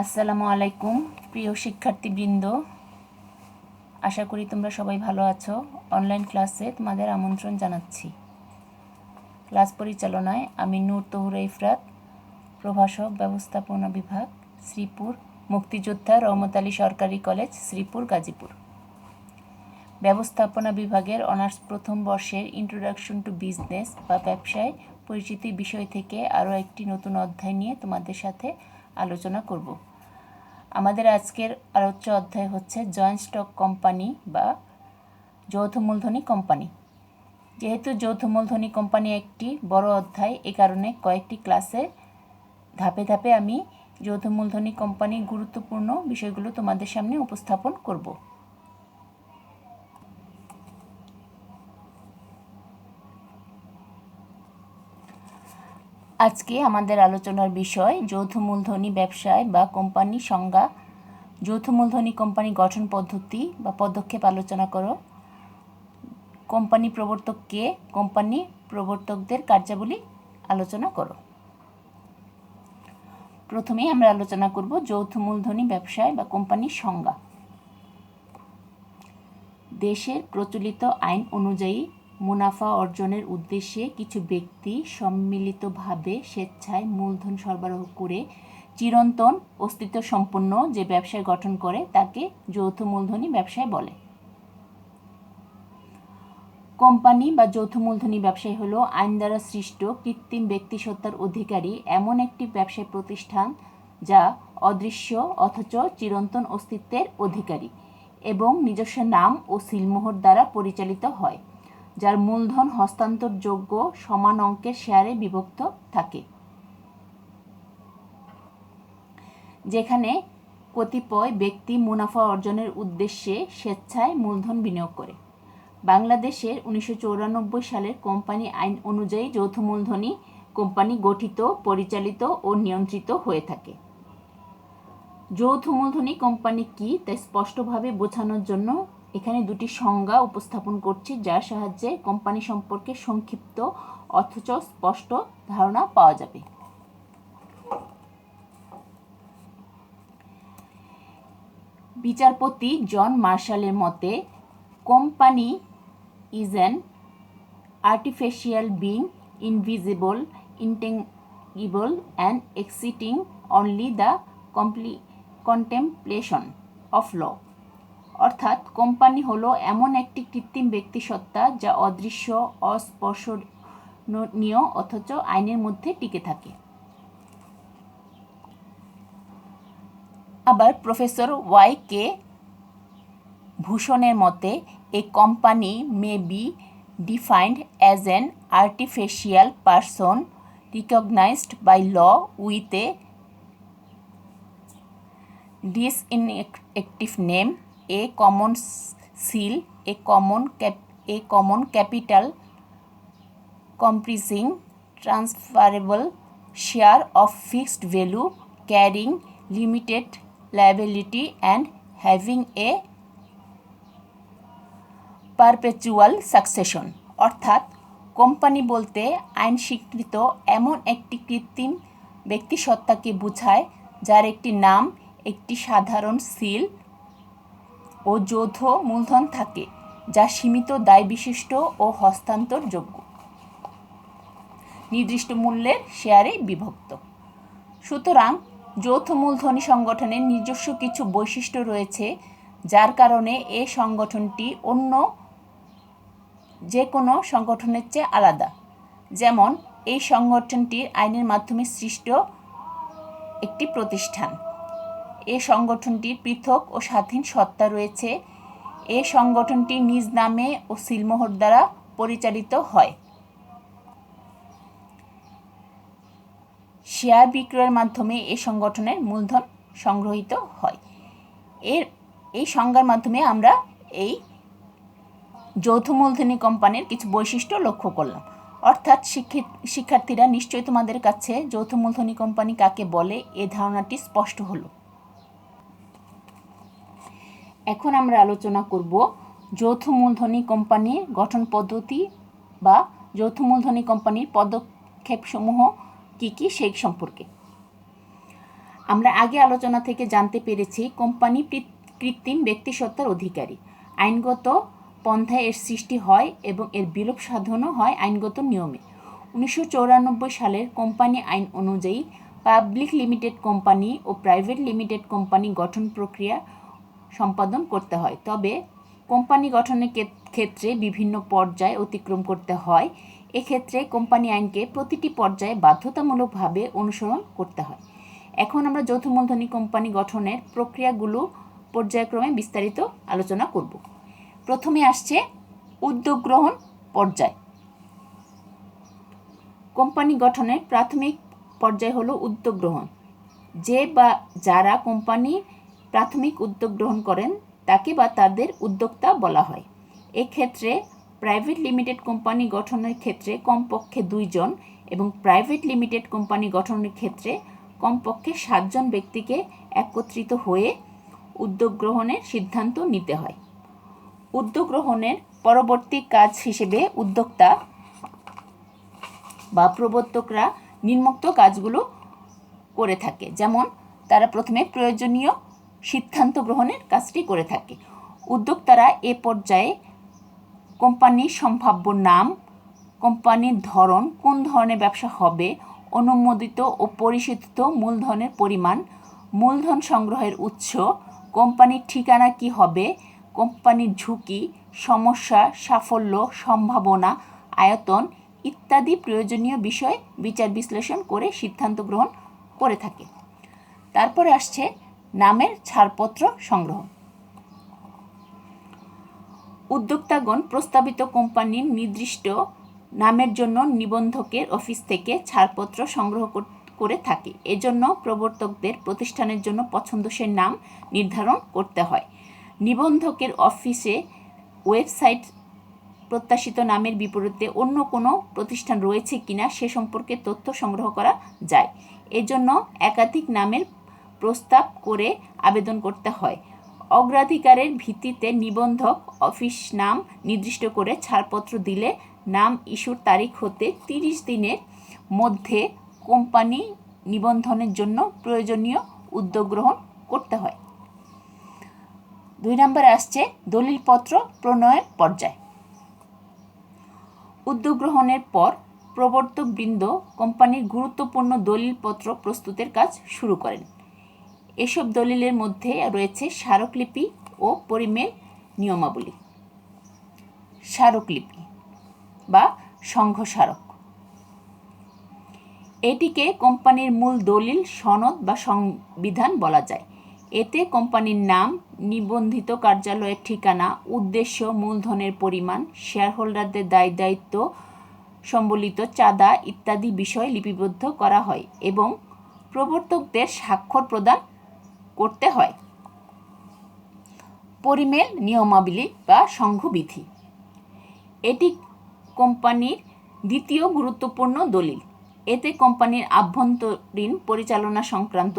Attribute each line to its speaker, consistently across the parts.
Speaker 1: আসসালামু আলাইকুম প্রিয় শিক্ষার্থীবৃন্দ, আশা করি তোমরা সবাই ভালো আছো। অনলাইন ক্লাসে তোমাদের আমন্ত্রণ জানাচ্ছি। ক্লাস পরিচালনায় আমি নূর তহুরা ইফরাত, প্রভাষক ব্যবস্থাপনা বিভাগ, শ্রীপুর মুক্তিযোদ্ধা রহমত আলী সরকারি কলেজ, শ্রীপুর, গাজীপুর। ব্যবস্থাপনা বিভাগের অনার্স প্রথম বর্ষের ইন্ট্রোডাকশন টু বিজনেস বা ব্যবসায় পরিচিতি বিষয় থেকে আরও একটি নতুন অধ্যায় নিয়ে তোমাদের সাথে আলোচনা করব। আমাদের আজকের আলোচ্য অধ্যায় হচ্ছে জয়েন্ট স্টক কোম্পানি বা যৌথ মূলধনী কোম্পানি। যেহেতু যৌথ মূলধনী কোম্পানি একটি বড় অধ্যায়, এ কারণে কয়েকটি ক্লাসে ধাপে ধাপে আমি যৌথ মূলধনী কোম্পানির গুরুত্বপূর্ণ বিষয়গুলো তোমাদের সামনে উপস্থাপন করব। আজকে আমাদের আলোচনার বিষয় যৌথ মূলধনী ব্যবসায় বা কোম্পানি সংজ্ঞা, যৌথ মূলধনী কোম্পানি গঠন পদ্ধতি বা পদক্ষেপ আলোচনা করো, কোম্পানি প্রবর্তক কে, কোম্পানি প্রবর্তকদের কার্যাবলী আলোচনা করো। প্রথমেই আমরা আলোচনা করব যৌথ মূলধনী ব্যবসায় বা কোম্পানির সংজ্ঞা। দেশের প্রচলিত আইন অনুযায়ী মুনাফা অর্জনের উদ্দেশ্যে কিছু ব্যক্তি সম্মিলিতভাবে স্বেচ্ছায় মূলধন সরবরাহ করে চিরন্তন অস্তিত্ব সম্পন্ন যে ব্যবসায় গঠন করে তাকে যৌথ মূলধনী ব্যবসায় বলে। কোম্পানি বা যৌথ মূলধনী ব্যবসায় হলো আইন দ্বারা সৃষ্ট কৃত্রিম ব্যক্তিসত্তার অধিকারী এমন একটি ব্যবসায় প্রতিষ্ঠান যা অদৃশ্য অথচ চিরন্তন অস্তিত্বের অধিকারী এবং নিজস্ব নাম ও সিলমোহর দ্বারা পরিচালিত হয়, যার মূলধন হস্তান্তরযোগ্য সমান অঙ্কের শেয়ারে বিভক্ত থাকে। যেখানে কতিপয় ব্যক্তি মুনাফা অর্জনের উদ্দেশ্যে স্বেচ্ছায় মূলধন বিনিয়োগ করে। বাংলাদেশের 1994 সালের কোম্পানি আইন অনুযায়ী যৌথ মূলধনী কোম্পানি গঠিত, পরিচালিত ও নিয়ন্ত্রিত হয়ে থাকে। যৌথ মূলধনী কোম্পানি কি তা স্পষ্টভাবে বোঝানোর জন্য এখানে দুটি সংজ্ঞা উপস্থাপন করছি, যার সাহায্যে কোম্পানি সম্পর্কে সংক্ষিপ্ত অথচ স্পষ্ট ধারণা পাওয়া যাবে। বিচারপতি জন মার্শালের মতে, company is an artificial being, invisible, intangible and exciting only the contemplation of law। অর্থাৎ কোম্পানি হলো এমন একটি কৃত্রিম ব্যক্তিসত্তা যা অদৃশ্য, অস্পর্শনীয় অথচ আইনের মধ্যে টিকে থাকে। আবার প্রফেসর ওয়াই কে ভূষণের মতে, a company may be defined as an artificial person recognized by law with a distinctive name, a common seal, a common capital comprising transferable share of fixed value, carrying limited liability and having a perpetual succession. অর্থাৎ company বলতে আইন স্বীকৃত এমন একটি কৃত্রিম ব্যক্তিসত্তাকে বোঝায় যার একটি নাম, একটি সাধারণ সিল ও যৌথ মূলধন থাকে, যা সীমিত দায় বিশিষ্ট ও হস্তান্তরযোগ্য, নির্দিষ্ট মূল্যের শেয়ারে বিভক্ত। সুতরাং যৌথ মূলধনী সংগঠনের নিজস্ব কিছু বৈশিষ্ট্য রয়েছে, যার কারণে এ সংগঠনটি অন্য যে কোনো সংগঠনের চেয়ে আলাদা। যেমন এই সংগঠনটির আইনের মাধ্যমে সৃষ্ট একটি প্রতিষ্ঠান, এ সংগঠনটির পৃথক ও স্বাধীন সত্তা রয়েছে, এ সংগঠনটি নিজ নামে ও সিলমোহর দ্বারা পরিচালিত হয়, শেয়ার বিক্রয়ের মাধ্যমে এই সংগঠনের মূলধন সংগ্রহীত হয়। এই সংজ্ঞার মাধ্যমে আমরা এই যৌথ মূলধনী কোম্পানির কিছু বৈশিষ্ট্য লক্ষ্য করলাম। অর্থাৎ শিক্ষার্থীরা নিশ্চয়ই তোমাদের কাছে যৌথ মূলধনী কোম্পানি কাকে বলে এ ধারণাটি স্পষ্ট হলো। এখন আমরা আলোচনা করব যৌথ মূলধনী কোম্পানির গঠন পদ্ধতি বা যৌথ মূলধনী কোম্পানির পদক্ষেপসমূহ কী কী সেই সম্পর্কে। আমরা আগে আলোচনা থেকে জানতে পেরেছি কোম্পানি কৃত্রিম ব্যক্তিসত্তার অধিকারী। আইনগত পন্থায় এর সৃষ্টি হয় এবং এর বিলোপ সাধনও হয় আইনগত নিয়মে। 1994 সালের কোম্পানি আইন অনুযায়ী পাবলিক লিমিটেড কোম্পানি ও প্রাইভেট লিমিটেড কোম্পানি গঠন প্রক্রিয়া সম্পাদন করতে হয়। তবে কোম্পানি গঠনের ক্ষেত্রে বিভিন্ন পর্যায় অতিক্রম করতে হয়। এক্ষেত্রে কোম্পানি আইনকে প্রতিটি পর্যায়ে বাধ্যতামূলকভাবে অনুসরণ করতে হয়। এখন আমরা যৌথ মূলধনী কোম্পানি গঠনের প্রক্রিয়াগুলো পর্যায়ক্রমে বিস্তারিত আলোচনা করব। প্রথমে আসছে উদ্যোগ গ্রহণ পর্যায়। কোম্পানি গঠনের প্রাথমিক পর্যায় হলো উদ্যোগ গ্রহণ। যে বা যারা কোম্পানি প্রাথমিক উদ্যোগ গ্রহণ করেন তাকে বা তাদের উদ্যোক্তা বলা হয়। এক্ষেত্রে প্রাইভেট লিমিটেড কোম্পানি গঠনের ক্ষেত্রে কমপক্ষে 2 জন এবং প্রাইভেট লিমিটেড কোম্পানি গঠনের ক্ষেত্রে কমপক্ষে 7 জন ব্যক্তিকে একত্রিত হয়ে উদ্যোগ গ্রহণের সিদ্ধান্ত নিতে হয়। উদ্যোগ গ্রহণের পরবর্তী কাজ হিসেবে উদ্যোক্তা বা প্রবর্তকরা নিম্নোক্ত কাজগুলো করে থাকে। যেমন তারা প্রথমে প্রয়োজনীয় সিদ্ধান্ত গ্রহণের কাজটি করে থাকে। উদ্যোক্তারা এ পর্যায়ে কোম্পানির সম্ভাব্য নাম, কোম্পানির ধরন, কোন ধরনের ব্যবসা হবে, অনুমোদিত ও পরিশোধিত মূলধনের পরিমাণ, মূলধন সংগ্রহের উৎস, কোম্পানির ঠিকানা কী হবে, কোম্পানির ঝুঁকি, সমস্যা, সাফল্য, সম্ভাবনা, আয়তন ইত্যাদি প্রয়োজনীয় বিষয় বিচার বিশ্লেষণ করে সিদ্ধান্ত গ্রহণ করে থাকে। তারপরে আসছে নামের ছাড়পত্র সংগ্রহ। উদ্যোক্তাগণ প্রস্তাবিত কোম্পানির নির্দিষ্ট নামের জন্য নিবন্ধকের অফিস থেকে ছাড়পত্র সংগ্রহ করে থাকে। এজন্য প্রবর্তকদের প্রতিষ্ঠানের জন্য পছন্দসই নাম নির্ধারণ করতে হয়। নিবন্ধকের অফিসে ওয়েবসাইট প্রত্যাশিত নামের বিপরীতে অন্য কোনো প্রতিষ্ঠান রয়েছে কিনা সে সম্পর্কে তথ্য সংগ্রহ করা যায়। এজন্য একাধিক নামের প্রস্তাব করে আবেদন করতে হয়। অগ্রাধিকারের ভিত্তিতে নিবন্ধক অফিস নাম নির্দিষ্ট করে ছাড়পত্র দিলে নাম ইস্যুর তারিখ হতে 30 দিনের মধ্যে কোম্পানি নিবন্ধনের জন্য প্রয়োজনীয় উদ্যোগ গ্রহণ করতে হয়। 2 নম্বরে আসছে দলিলপত্র প্রণয়ন পর্যায়। উদ্যোগ গ্রহণের পর প্রবর্তকবৃন্দ কোম্পানির গুরুত্বপূর্ণ দলিলপত্র প্রস্তুতের কাজ শুরু করেন। এসব দলিলের মধ্যে রয়েছে স্মারকলিপি ও পরিমেল নিয়মাবলী। স্মারকলিপি বা সংঘ স্মারক, এটিকে কোম্পানির মূল দলিল, সনদ বা সংবিধান বলা যায়। এতে কোম্পানির নাম, নিবন্ধিত কার্যালয়ের ঠিকানা, উদ্দেশ্য, মূলধনের পরিমাণ, শেয়ারহোল্ডারদের দায়িত্ব সম্বলিত চাঁদা ইত্যাদি বিষয় লিপিবদ্ধ করা হয় এবং প্রবর্তকদের স্বাক্ষর প্রদান করতে হয়। পরিমেল নিয়মাবলী বা সংঘবিধি, এটি কোম্পানির দ্বিতীয় গুরুত্বপূর্ণ দলিল। এতে কোম্পানির আভ্যন্তরীণ পরিচালনা সংক্রান্ত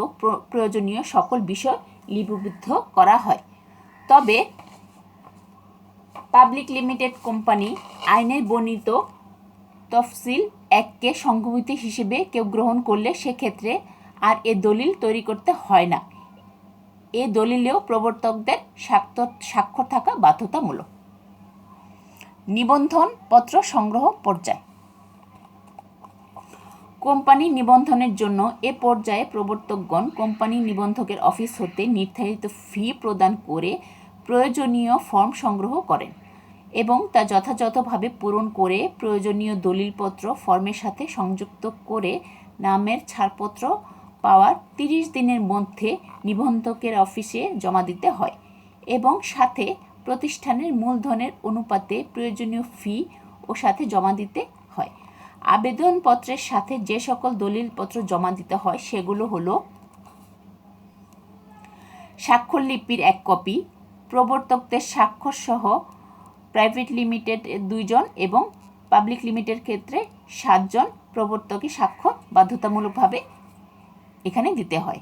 Speaker 1: প্রয়োজনীয় সকল বিষয় লিপিবদ্ধ করা হয়। তবে পাবলিক লিমিটেড কোম্পানি আইনের বর্ণিত তফসিল 1কে সংঘবিধি হিসেবে কেউ গ্রহণ করলে সেক্ষেত্রে আর এ দলিল তৈরি করতে হয় না। এ দলিলেও প্রবর্তকদের স্বাক্ষর থাকা বাধ্যতামূলক। নিবন্ধন পত্র সংগ্রহ পর্যায়। কোম্পানি নিবন্ধনের জন্য এ পর্যায়ে প্রবর্তকগণ কোম্পানি নিবন্ধকের অফিস হতে নির্ধারিত ফি প্রদান করে প্রয়োজনীয় ফর্ম সংগ্রহ করেন এবং তা যথাযথভাবে পূরণ করে প্রয়োজনীয় দলিলপত্র ফর্মের সাথে সংযুক্ত করে নামের ছাড়পত্র পাওয়ার 30 দিনের মধ্যে নিবন্ধকের অফিসে জমা দিতে হয় এবং সাথে প্রতিষ্ঠানের মূলধনের অনুপাতে প্রয়োজনীয় ফি ও সাথে জমা দিতে হয়। আবেদনপত্রের সাথে যে সকল দলিলপত্র জমা দিতে হয় সেগুলো হলো স্বাক্ষরলিপির 1 কপি, প্রবর্তকদের স্বাক্ষর সহ প্রাইভেট লিমিটেড 2 জন এবং পাবলিক লিমিটেড ক্ষেত্রে 7 জন প্রবর্তকের স্বাক্ষর বাধ্যতামূলকভাবে এখানে দিতে হয়।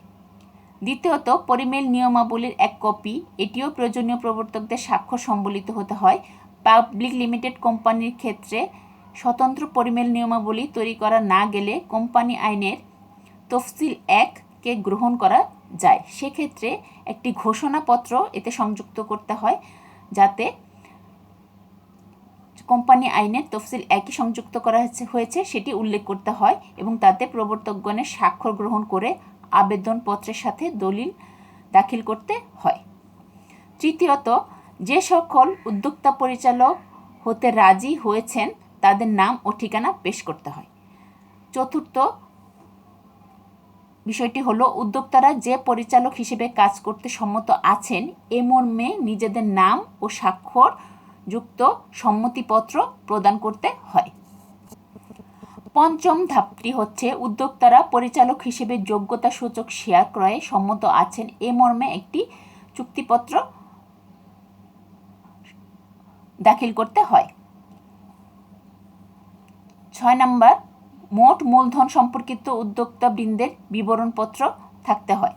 Speaker 1: দ্বিতীয়ত পরিমেল নিয়মাবলীর 1 কপি, এটিও প্রয়োজনীয় প্রবর্তকদের স্বাক্ষর সম্বলিত হতে হয়। পাবলিক লিমিটেড কোম্পানির ক্ষেত্রে স্বতন্ত্র পরিমেল নিয়মাবলী তৈরি করা না গেলে কোম্পানি আইনের তফসিল 1 কে গ্রহণ করা যায়। সেক্ষেত্রে একটি ঘোষণাপত্র এতে সংযুক্ত করতে হয়, যাতে কোম্পানি আইনের তফসিল একই সংযুক্ত করা হয়েছে সেটি উল্লেখ করতে হয় এবং তাতে প্রবর্তকগণের স্বাক্ষর গ্রহণ করে আবেদনপত্রের সাথে দলিল দাখিল করতে হয়। তৃতীয়ত, যে সকল উদ্যোক্তা পরিচালক হতে রাজি হয়েছেন তাদের নাম ও ঠিকানা পেশ করতে হয়। চতুর্থ বিষয়টি হলো, উদ্যোক্তারা যে পরিচালক হিসেবে কাজ করতে সম্মত আছেন এ মর্মে নিজেদের নাম ও স্বাক্ষর যুক্ত সম্মতিপত্র প্রদান করতে হয়। পঞ্চম ধাপটি হচ্ছে, উদ্যোক্তারা পরিচালক হিসেবে যোগ্যতা সূচক শেয়ার ক্রয়ে সম্মত আছেন এ মর্মে একটি চুক্তিপত্র দাখিল করতে হয়। 6 নম্বর, মোট মূলধন সম্পর্কিত উদ্যোক্তাবৃন্দের বিবরণপত্র থাকতে হয়।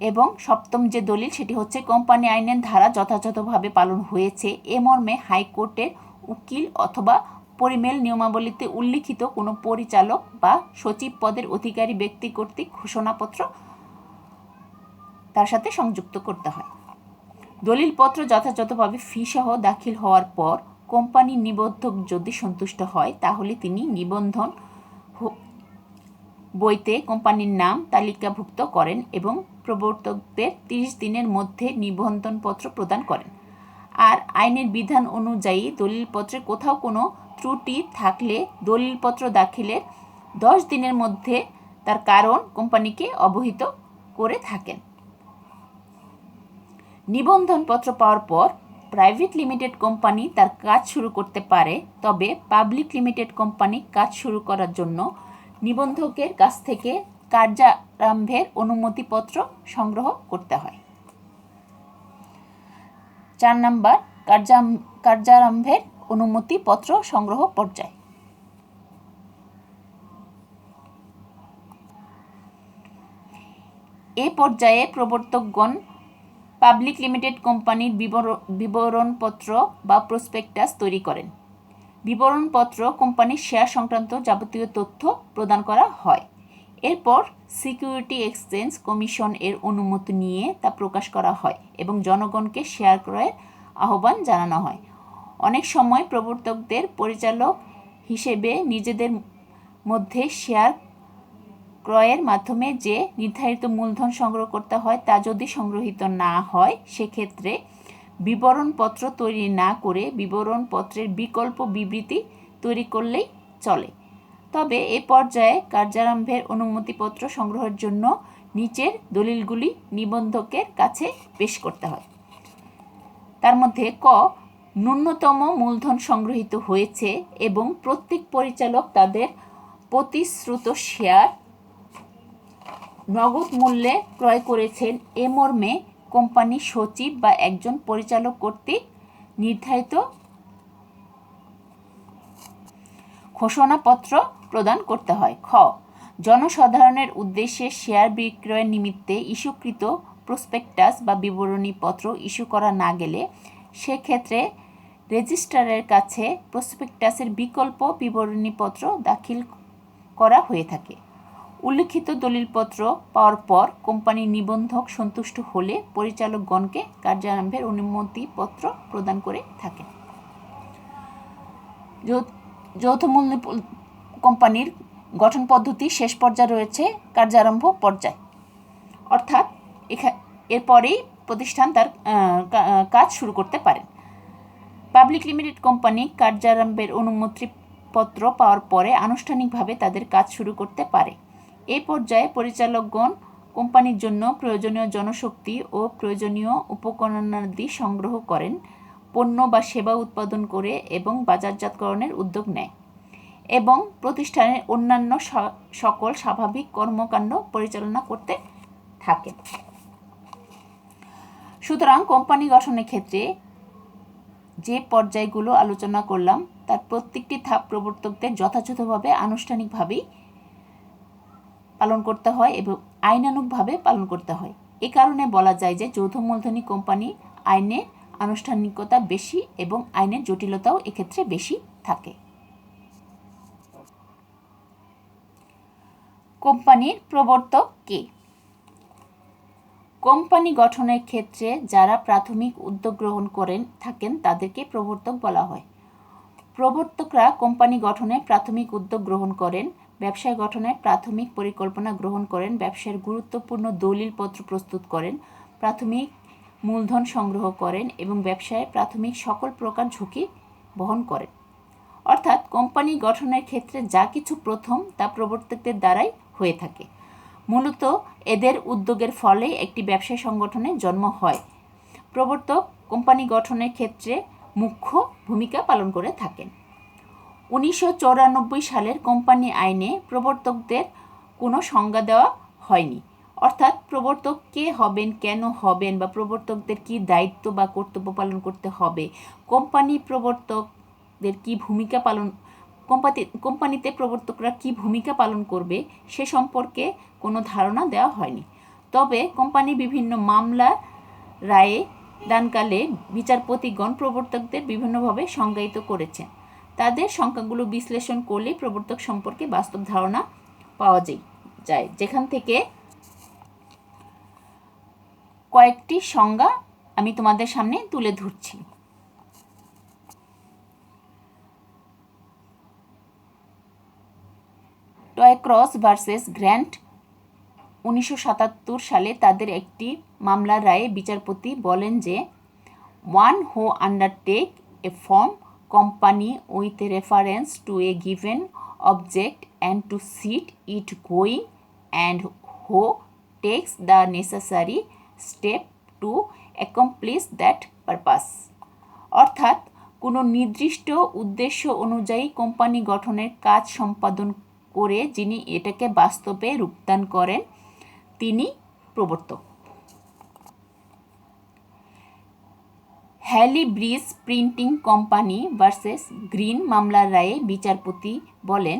Speaker 1: এবং সপ্তম যে দলিল সেটি হচ্ছে, কোম্পানি আইনের ধারা যথাযথভাবে পালন হয়েছে এ মর্মে হাইকোর্টের উকিল অথবা পরিমেল নিয়মাবলীতে উল্লিখিত কোনো পরিচালক বা সচিব পদের অধিকারী ব্যক্তি কর্তৃক ঘোষণাপত্র তার সাথে সংযুক্ত করতে হয়। দলিলপত্র যথাযথভাবে ফিসহ দাখিল হওয়ার পর কোম্পানি নিবন্ধক যদি সন্তুষ্ট হয় তাহলে তিনি নিবন্ধন বইতে কোম্পানির নাম তালিকাভুক্ত করেন এবং প্রবর্তকদের 30 দিনের মধ্যে নিবন্ধনপত্র প্রদান করেন। আর আইনের বিধান অনুযায়ী দলিলপত্রে কোথাও কোনো ত্রুটি থাকলে দলিলপত্র দাখিলের 10 দিনের মধ্যে তার কারণ কোম্পানিকে অবহিত করে থাকেন। নিবন্ধনপত্র পাওয়ার পর প্রাইভেট লিমিটেড কোম্পানি তার কাজ শুরু করতে পারে, তবে পাবলিক লিমিটেড কোম্পানি কাজ শুরু করার জন্য নিবন্ধকের কাছ থেকে কার্যারম্ভের অনুমতিপত্র সংগ্রহ করতে হয়। 4 নম্বর, কার্যারম্ভের অনুমতিপত্র সংগ্রহ পর্যায়। এই পর্যায়ে প্রবর্তকগণ পাবলিক লিমিটেড কোম্পানির বিবরণপত্র বা প্রসপেক্টাস তৈরি করেন। বিবরণপত্র কোম্পানির শেয়ার সংক্রান্ত যাবতীয় তথ্য প্রদান করা হয়। এরপর সিকিউরিটি এক্সচেঞ্জ কমিশন এর অনুমতি নিয়ে তা প্রকাশ করা হয় এবং জনগণকে শেয়ার ক্রয়ের আহ্বান জানানো হয়। অনেক সময় প্রবর্তকদের পরিচালক হিসেবে নিজেদের মধ্যে শেয়ার ক্রয়ের মাধ্যমে যে নির্ধারিত মূলধন সংগ্রহ করতে হয় তা যদি সংগ্রহীত না হয় সেক্ষেত্রে বিবরণপত্র তৈরি না করে বিবরণপত্রের বিকল্প বিবৃতি তৈরি করলেই চলে। তবে এ পর্যায়ে কার্যারম্ভের অনুমতিপত্র সংগ্রহের জন্য নিচের দলিলগুলি নিবন্ধকের কাছে পেশ করতে হয়। তার মধ্যে ক, ন্যূনতম মূলধন সংগ্রহীত হয়েছে এবং প্রত্যেক পরিচালক তাদের প্রতিশ্রুত শেয়ার নগদ মূল্যে ক্রয় করেছেন এ মর্মে কোম্পানির সচিব বা একজন পরিচালক কর্তৃক নির্ধারিত ঘোষণাপত্র প্রদান করতে হয়। খ, জনসাধারণের উদ্দেশ্যে শেয়ার বিক্রয়ের নিমিত্তে ইস্যুকৃত প্রসপেক্টাস বা বিবরণীপত্র ইস্যু করা না গেলে সেক্ষেত্রে রেজিস্ট্রারের কাছে প্রসপেক্টাসের বিকল্প বিবরণীপত্র দাখিল করা হয়ে থাকে। উল্লিখিত দলিলপত্র পাওয়ার পর কোম্পানির নিবন্ধক সন্তুষ্ট হলে পরিচালকগণকে কার্যারম্ভের অনুমতিপত্র প্রদান করে থাকেন। যৌথমূল্য কোম্পানির গঠন পদ্ধতির শেষ পর্যায়ে রয়েছে কার্যারম্ভ পর্যায়, অর্থাৎ এরপরেই প্রতিষ্ঠান তার কাজ শুরু করতে পারেন। পাবলিক লিমিটেড কোম্পানি কার্যারম্ভের অনুমতিপত্র পাওয়ার পরে আনুষ্ঠানিকভাবে তাদের কাজ শুরু করতে পারে। এই পর্যায়ে পরিচালকগণ কোম্পানির জন্য প্রয়োজনীয় জনশক্তি ও প্রয়োজনীয় উপকরণাদি সংগ্রহ করেন, পণ্য বা সেবা উৎপাদন করে এবং বাজারজাতকরণের উদ্যোগ নেয় এবং প্রতিষ্ঠানের অন্যান্য সকল স্বাভাবিক কর্মকাণ্ড পরিচালনা করতে থাকেন। সুতরাং কোম্পানি গঠনের ক্ষেত্রে যে পর্যায়গুলো আলোচনা করলাম তার প্রত্যেকটি ধাপ প্রবর্তকদের যথাযথভাবে আনুষ্ঠানিকভাবেই পালন করতে হয় এবং আইনানুগভাবে পালন করতে হয়। এ কারণে বলা যায় যে যৌথ মূলধনী কোম্পানি আইনে আনুষ্ঠানিকতা বেশি এবং আইনের জটিলতাও এক্ষেত্রে বেশি থাকে। কোম্পানির প্রবর্তক কে? কোম্পানি গঠনের ক্ষেত্রে যারা প্রাথমিক উদ্যোগ গ্রহণ করেন থাকেন তাদেরকে প্রবর্তক বলা হয়। প্রবর্তকরা কোম্পানি গঠনে প্রাথমিক উদ্যোগ গ্রহণ করেন, ব্যবসায় গঠনে প্রাথমিক পরিকল্পনা গ্রহণ করেন, ব্যবসায়ের গুরুত্বপূর্ণ দলিলপত্র প্রস্তুত করেন, প্রাথমিক মূলধন সংগ্রহ করেন এবং ব্যবসায় প্রাথমিক সকল প্রকার ঝুঁকি বহন করেন। অর্থাৎ কোম্পানি গঠনের ক্ষেত্রে যা কিছু প্রথম তা প্রবর্তকদের দ্বারাই হয়ে থাকে। মূলত এদের উদ্যোগের ফলে একটি ব্যবসায় সংগঠনের জন্ম হয়। প্রবর্তক কোম্পানি গঠনের ক্ষেত্রে মুখ্য ভূমিকা পালন করে থাকেন। 1994 সালের কোম্পানি আইনে প্রবর্তকদের কোনো সংজ্ঞা দেওয়া হয়নি। অর্থাৎ প্রবর্তক কে হবেন, কেন হবেন বা প্রবর্তকদের কি দায়িত্ব বা কর্তব্য পালন করতে হবে, কোম্পানি প্রবর্তকদের কি ভূমিকা পালন কোম্পানিতে প্রবর্তকরা কি ভূমিকা পালন করবে সে সম্পর্কে কোনো ধারণা দেওয়া হয়নি। তবে কোম্পানি বিভিন্ন মামলা রায়ে দানকালে বিচারপতিগণ প্রবর্তকদের বিভিন্নভাবে সংজ্ঞায়িত করেছেন। তাদের সংখ্যাগুলো বিশ্লেষণ করলে প্রবর্তক সম্পর্কে বাস্তব ধারণা পাওয়া যায়, যেখান থেকে কয়েকটি সংজ্ঞা আমি তোমাদের সামনে তুলে ধরছি। টয়ক্রস ভার্সেস গ্র্যান্ট 1977 সালে তাদের একটি মামলার রায়ে বিচারপতি বলেন যে one who undertake A form company with reference to a given object and to see it going and who takes the necessary step to accomplish that purpose। অর্থাৎ কোনো নির্দিষ্ট উদ্দেশ্য অনুযায়ী কোম্পানি গঠনের কাজ সম্পাদন করে যিনি এটাকে বাস্তবে রূপদান করেন তিনি প্রবর্তক। Hally Bridge printing company versus Green মামলার রায়ে বিচারপতি বলেন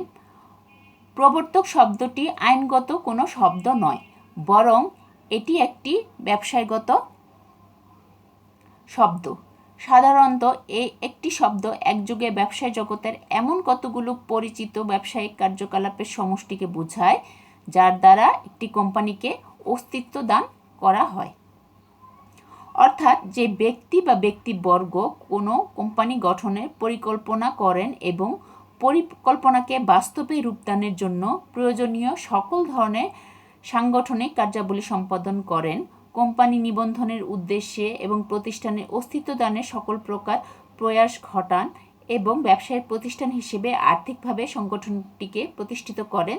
Speaker 1: প্রবর্তক শব্দটি আইনগত কোনো শব্দ নয়, বরং এটি একটি ব্যবসায়গত শব্দ। সাধারণত একটি শব্দ একযোগে ব্যবসায় জগতের এমন কতগুলো পরিচিত ব্যবসায়িক কার্যকলাপের সমষ্টিকে বোঝায় যার দ্বারা একটি কোম্পানিকে অস্তিত্ব দান করা হয়। অর্থাৎ যে ব্যক্তি বা ব্যক্তিবর্গ কোনো কোম্পানি গঠনের পরিকল্পনা করেন এবং পরিকল্পনাকে বাস্তবে রূপদানের জন্য প্রয়োজনীয় সকল ধরনের সাংগঠনিক কার্যাবলী সম্পাদন করেন, কোম্পানি নিবন্ধনের উদ্দেশ্যে এবং প্রতিষ্ঠানের অস্তিত্ব দানের সকল প্রকার প্রয়াস ঘটান এবং ব্যবসায়ের প্রতিষ্ঠান হিসেবে আর্থিকভাবে সংগঠনটিকে প্রতিষ্ঠিত করেন,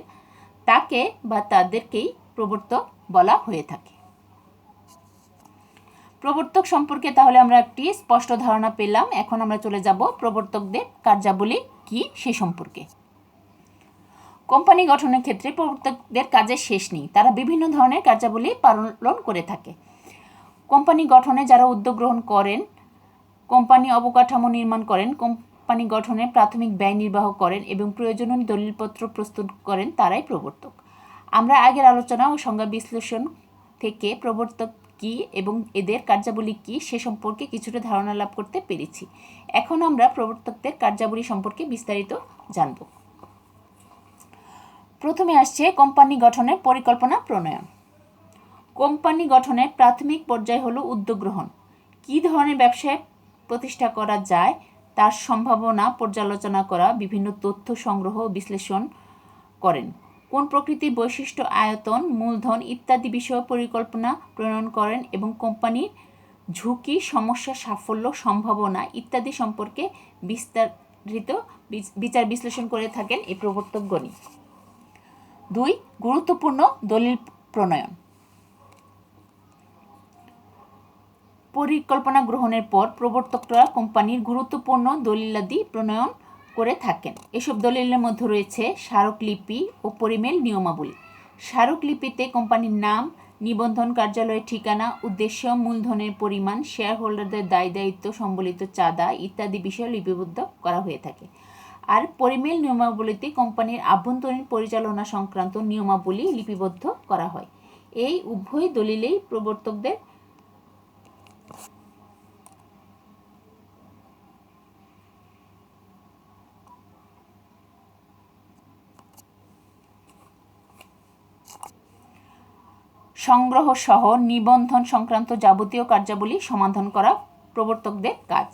Speaker 1: তাকে বা তাদেরকেই প্রবর্তক বলা হয়ে থাকে। প্রবর্তক সম্পর্কে তাহলে আমরা একটি স্পষ্ট ধারণা পেলাম। এখন আমরা চলে যাব প্রবর্তকদের কার্যাবলী কি সে সম্পর্কে। কোম্পানি গঠনের ক্ষেত্রে প্রবর্তকদের কাজের শেষ নেই, তারা বিভিন্ন ধরনের কার্যাবলী পালন করে থাকে। কোম্পানি গঠনে যারা উদ্যোগ গ্রহণ করেন, কোম্পানি অবকাঠামো নির্মাণ করেন, কোম্পানি গঠনে প্রাথমিক ব্যয় নির্বাহ করেন এবং প্রয়োজনীয় দলিলপত্র প্রস্তুত করেন, তারাই প্রবর্তক। আমরা আগের আলোচনা ও সংজ্ঞা বিশ্লেষণ থেকে প্রবর্তক কি এবং এদের কার্যাবলী কি সে সম্পর্কে কিছুটা ধারণা লাভ করতে পেরেছি। এখন আমরা প্রবর্তকদের কার্যাবলী সম্পর্কে বিস্তারিত জানব। প্রথমে আসছে কোম্পানি গঠনের পরিকল্পনা প্রণয়ন। কোম্পানি গঠনের প্রাথমিক পর্যায় হলো উদ্যোগ গ্রহণ। কী ধরনের ব্যবসায় প্রতিষ্ঠা করা যায় তার সম্ভাবনা পর্যালোচনা করা, বিভিন্ন তথ্য সংগ্রহ ও বিশ্লেষণ করেন, কোন প্রকৃতির বৈশিষ্ট্য, আয়তন, মূলধন ইত্যাদি বিষয়ে পরিকল্পনা প্রণয়ন করেন এবং কোম্পানির ঝুঁকি, সমস্যা, সাফল্য, সম্ভাবনা ইত্যাদি সম্পর্কে বিস্তারিত বিচার বিশ্লেষণ করে থাকেন এই প্রবর্তকগণই। 2. গুরুত্বপূর্ণ দলিল প্রণয়ন। পরিকল্পনা গ্রহণের পর প্রবর্তকরা কোম্পানির গুরুত্বপূর্ণ দলিলাদি প্রণয়ন করে থাকেন। এসব দলিলের মধ্যে রয়েছে স্মারকলিপি ও পরিমেল নিয়মাবলী। স্মারকলিপিতে কোম্পানির নাম, নিবন্ধন কার্যালয়ের ঠিকানা, উদ্দেশ্য, মূলধনের পরিমাণ, শেয়ার হোল্ডারদের দায় দায়িত্ব সম্বলিত চাঁদা ইত্যাদি বিষয় লিপিবদ্ধ করা হয়ে থাকে। আর পরিমেল নিয়মাবলীতে কোম্পানির আভ্যন্তরীণ পরিচালনা সংক্রান্ত নিয়মাবলী লিপিবদ্ধ করা হয়। এই উভয় দলিলেই প্রবর্তকদের সংগ্রহ সহ নিবন্ধন সংক্রান্ত যাবতীয় কার্যাবলী সমাধান করা প্রবর্তকদের কাজ।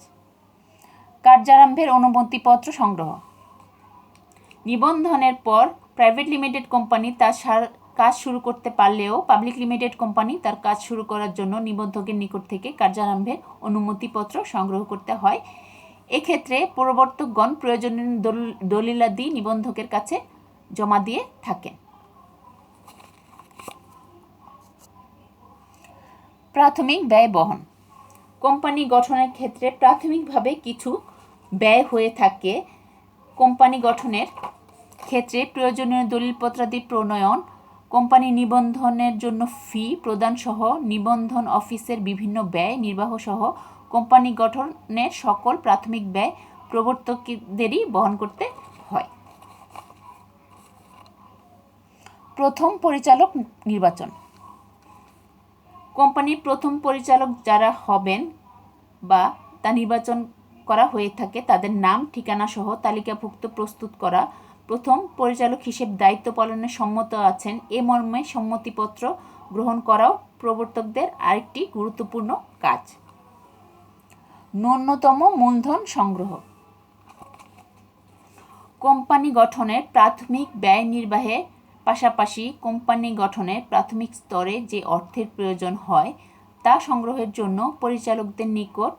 Speaker 1: কার্যারম্ভের অনুমতিপত্র সংগ্রহ। নিবন্ধনের পর প্রাইভেট লিমিটেড কোম্পানি তার কাজ শুরু করতে পারলেও পাবলিক লিমিটেড কোম্পানি তার কাজ শুরু করার জন্য নিবন্ধকের নিকট থেকে কার্যারম্ভের অনুমতিপত্র সংগ্রহ করতে হয়। এক্ষেত্রে প্রবর্তকগণ প্রয়োজনীয় দলিলাদি নিবন্ধকের কাছে জমা দিয়ে থাকেন। প্রাথমিক ব্যয় বহন। কোম্পানি গঠনের ক্ষেত্রে প্রাথমিকভাবে কিছু ব্যয় হয়ে থাকে। কোম্পানি গঠনের ক্ষেত্রে প্রয়োজনীয় দলিলপত্রাদি প্রণয়ন, কোম্পানি নিবন্ধনের জন্য ফি প্রদান সহ নিবন্ধন অফিসের বিভিন্ন ব্যয় নির্বাহ সহ কোম্পানি গঠনের সকল প্রাথমিক ব্যয় প্রবর্তকদেরই বহন করতে হয়। প্রথম পরিচালক নির্বাচন। কোম্পানির প্রথম পরিচালক যারা হবেন বা তা নির্বাচন করা হয়ে থাকে তাদের নাম ঠিকানা সহ তালিকাভুক্ত প্রস্তুত করা। প্রথম পরিচালক হিসেবে দায়িত্ব পালনে সম্মত আছেন এ মর্মে সম্মতিপত্র গ্রহণ করাও প্রবর্তকদের আরেকটি গুরুত্বপূর্ণ কাজ। ন্যূনতম মূলধন সংগ্রহ। কোম্পানি গঠনের প্রাথমিক ব্যয় নির্বাহের পাশাপাশি কোম্পানি গঠনের প্রাথমিক স্তরে যে অর্থের প্রয়োজন হয় তা সংগ্রহের জন্য পরিচালকদের নিকট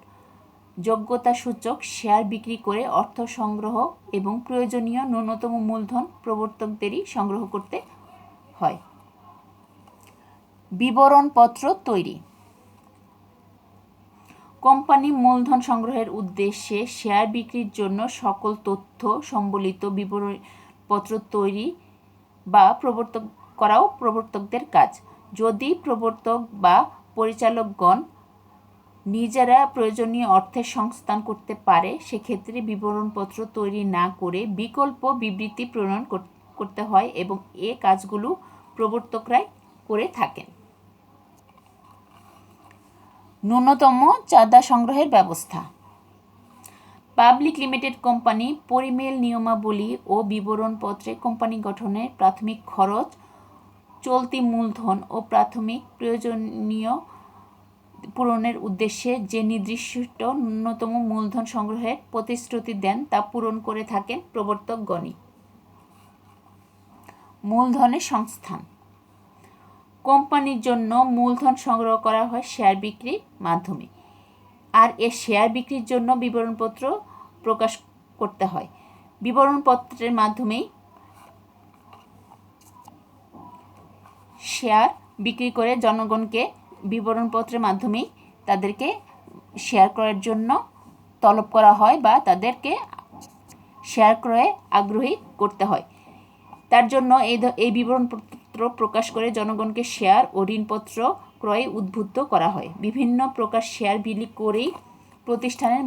Speaker 1: যোগ্যতাসূচক শেয়ার বিক্রি করে অর্থ সংগ্রহ এবং প্রয়োজনীয় ন্যূনতম মূলধন প্রবর্তকদেরই সংগ্রহ করতে হয়। বিবরণপত্র তৈরি। কোম্পানি মূলধন সংগ্রহের উদ্দেশ্যে শেয়ার বিক্রির জন্য সকল তথ্য সম্বলিত বিবরণপত্র তৈরি বা প্রবর্তক করাও প্রবর্তকদের কাজ। যদি প্রবর্তক বা পরিচালকগণ নিজেরা প্রয়োজনীয় অর্থের সংস্থান করতে পারে সেক্ষেত্রে বিবরণপত্র তৈরি না করে বিকল্প বিবৃতি প্রণয়ন করতে হয় এবং এ কাজগুলো প্রবর্তকরাই করে থাকেন। ন্যূনতম চাঁদা সংগ্রহের ব্যবস্থা। পাবলিক লিমিটেড কোম্পানি পরিমেল নিয়মাবলী ও বিবরণপত্রে কোম্পানি গঠনের প্রাথমিক খরচ, চলতি মূলধন ও প্রাথমিক প্রয়োজনীয় পূরণের উদ্দেশ্যে যে নির্দিষ্ট ন্যূনতম মূলধন সংগ্রহের প্রতিশ্রুতি দেন তা পূরণ করে থাকেন প্রবর্তকগণই। মূলধনের সংস্থান। কোম্পানির জন্য মূলধন সংগ্রহ করা হয় শেয়ার বিক্রির মাধ্যমে, আর এ শেয়ার বিক্রির জন্য বিবরণপত্র প্রকাশ করতে হয়। বিবরণপত্রের মাধ্যমেই শেয়ার বিক্রি করে জনগণকে বিবরণপত্রের মাধ্যমেই তাদেরকে শেয়ার ক্রয়ের জন্য তলব করা হয় বা তাদেরকে শেয়ার ক্রয়ে আগ্রহী করতে হয়। তার জন্য এই বিবরণপত্র প্রকাশ করে জনগণকে শেয়ার ও ঋণপত্র ক্রয়ে উদ্বুদ্ধ করা হয়। বিভিন্ন প্রকার শেয়ার বিলি করেই প্রতিষ্ঠানের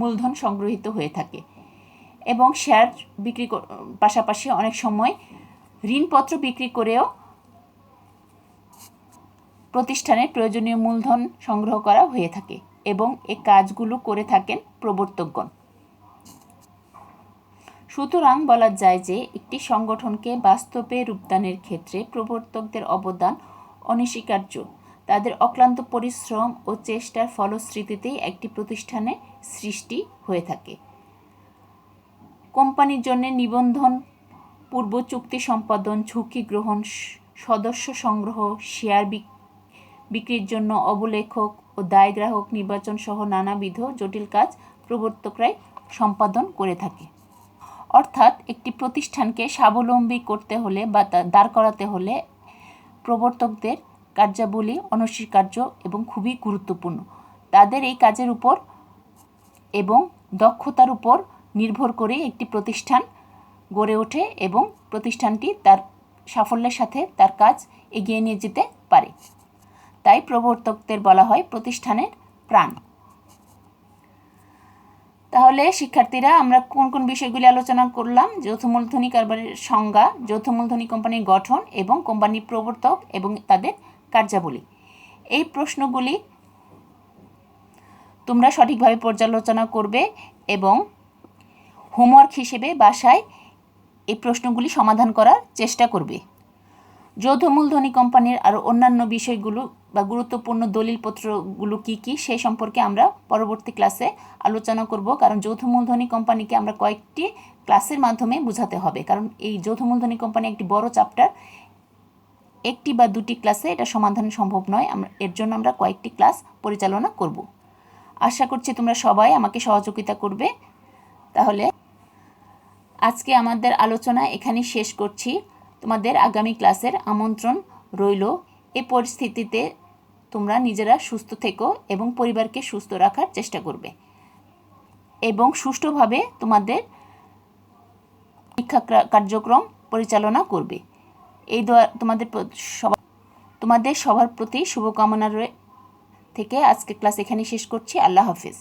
Speaker 1: মূলধন সংগ্রহীত হয়ে থাকে এবং শেয়ার বিক্রি পাশাপাশি অনেক সময় ঋণপত্র বিক্রি করেও প্রতিষ্ঠানের প্রয়োজনীয় মূলধন সংগ্রহ করা হয়ে থাকে এবং এ কাজগুলো করে থাকেন প্রবর্তকগণ। সুতরাং বলা যায় যে একটি সংগঠনকে বাস্তবে রূপদানের ক্ষেত্রে প্রবর্তকদের অবদান অনস্বীকার্য। তাদের অক্লান্ত পরিশ্রম ও চেষ্টার ফলশ্রুতিতেই একটি প্রতিষ্ঠানের সৃষ্টি হয়ে থাকে। কোম্পানির জন্য নিবন্ধন পূর্ব চুক্তি সম্পাদন, ঝুঁকি গ্রহণ, সদস্য সংগ্রহ, শেয়ার বিক্রির জন্য অবলেখক ও দায় গ্রাহক নির্বাচন সহ নানাবিধ জটিল কাজ প্রবর্তকরাই সম্পাদন করে থাকে। অর্থাৎ একটি প্রতিষ্ঠানকে স্বাবলম্বী করতে হলে বা দাঁড় করাতে হলে প্রবর্তকদের কার্যাবলী অনস্বীকার্য এবং খুবই গুরুত্বপূর্ণ। তাদের এই কাজের উপর এবং দক্ষতার উপর নির্ভর করে একটি প্রতিষ্ঠান গড়ে ওঠে এবং প্রতিষ্ঠানটি তার সাফল্যের সাথে তার কাজ এগিয়ে নিয়ে যেতে পারে। তাই প্রবর্তকদের বলা হয় প্রতিষ্ঠানের প্রাণ। তাহলে শিক্ষার্থীরা আমরা কোন কোন বিষয়গুলি আলোচনা করলাম? যৌথ মূলধনী কারবারের সংজ্ঞা, যৌথ মূলধনী কোম্পানির গঠন এবং কোম্পানির প্রবর্তক এবং তাদের কার্যাবলী। এই প্রশ্নগুলি তোমরা সঠিকভাবে পর্যালোচনা করবে এবং হোমওয়ার্ক হিসেবে বাসায় এই প্রশ্নগুলি সমাধান করার চেষ্টা করবে। যৌথ মূলধনী কোম্পানির আরও অন্যান্য বিষয়গুলো বা গুরুত্বপূর্ণ দলিলপত্রগুলো কী কী সেই সম্পর্কে আমরা পরবর্তী ক্লাসে আলোচনা করব, কারণ যৌথ মূলধনী কোম্পানিকে আমরা কয়েকটি ক্লাসের মাধ্যমে বোঝাতে হবে, কারণ এই যৌথ মূলধনী কোম্পানি একটি বড় চ্যাপ্টার, একটি বা দুটি ক্লাসে এটা সমাধান সম্ভব নয়। এর জন্য আমরা কয়েকটি ক্লাস পরিচালনা করব। আশা করছি তোমরা সবাই আমাকে সহযোগিতা করবে। তাহলে আজকে আমাদের আলোচনা এখানেই শেষ করছি। তোমাদের আগামী ক্লাসের আমন্ত্রণ রইল। এই পরিস্থিতিতে তোমরা নিজেরা সুস্থ থেকো এবং পরিবারকে সুস্থ রাখার চেষ্টা করবে এবং সুষ্ঠুভাবে তোমাদের শিক্ষা কার্যক্রম পরিচালনা করবে। এই তোমাদের সবার প্রতি শুভকামনা থেকে আজকে ক্লাস এখানেই শেষ করছি। আল্লাহ হাফিজ।